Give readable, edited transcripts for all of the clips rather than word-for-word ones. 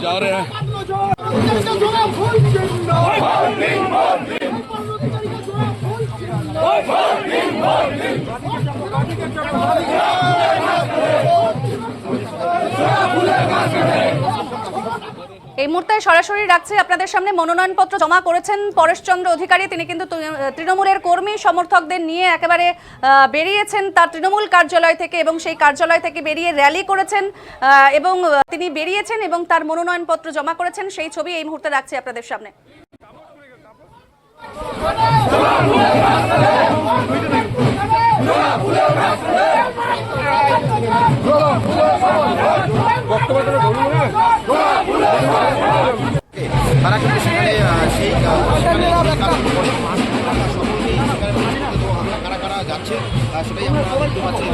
जा रहे हैं। এই মুহূর্তে সরাসরি রাখছি আপনাদের সামনে মনোনয়নপত্র জমা করেছেন পরেশচন্দ্র অধিকারী। তিনি কিন্তু তৃণমূলের কর্মী সমর্থকদের নিয়ে একেবারে বেরিয়েছেন তার তৃণমূল কার্যালয় থেকে এবং সেই কার্যালয় থেকে বেরিয়ে র্যালি করেছেন এবং তিনি বেরিয়েছেন এবং তার মনোনয়নপত্র জমা করেছেন সেই ছবি এই মুহূর্তে রাখছি আপনাদের সামনে। তারা কিন্তু সেখানে সেই কারা কারা যাচ্ছে সেটাই আমরা দেখতে পাচ্ছি।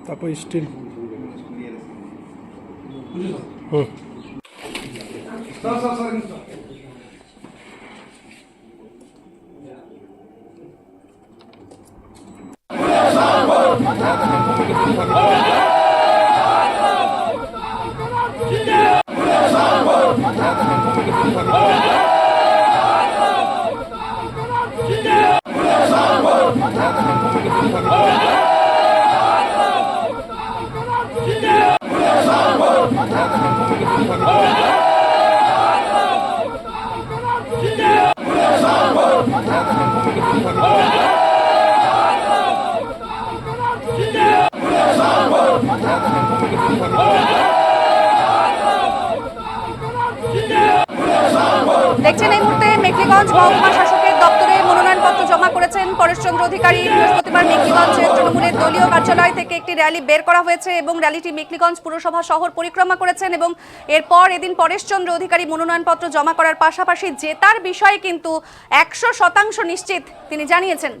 তারপর স্টিল দেখছেন এই মুহূর্তে মেখলিগঞ্জ মহকুমা শাসকের দপ্তরে মনোনয়নপত্র জমা করেছেন পরেশচন্দ্র অধিকারী। বৃহস্পতিবার মেখলিগঞ্জের তৃণমূলের দলীয় কার্যালয় থেকে একটি র্যালি বের করা হয়েছে এবং র্যালিটি মেখলিগঞ্জ পুরসভা শহর পরিক্রমা করেছেন এবং এরপর এদিন পরেশচন্দ্র অধিকারী মনোনয়নপত্র জমা করার পাশাপাশি জেতার বিষয়ে কিন্তু 100% নিশ্চিত তিনি জানিয়েছেন।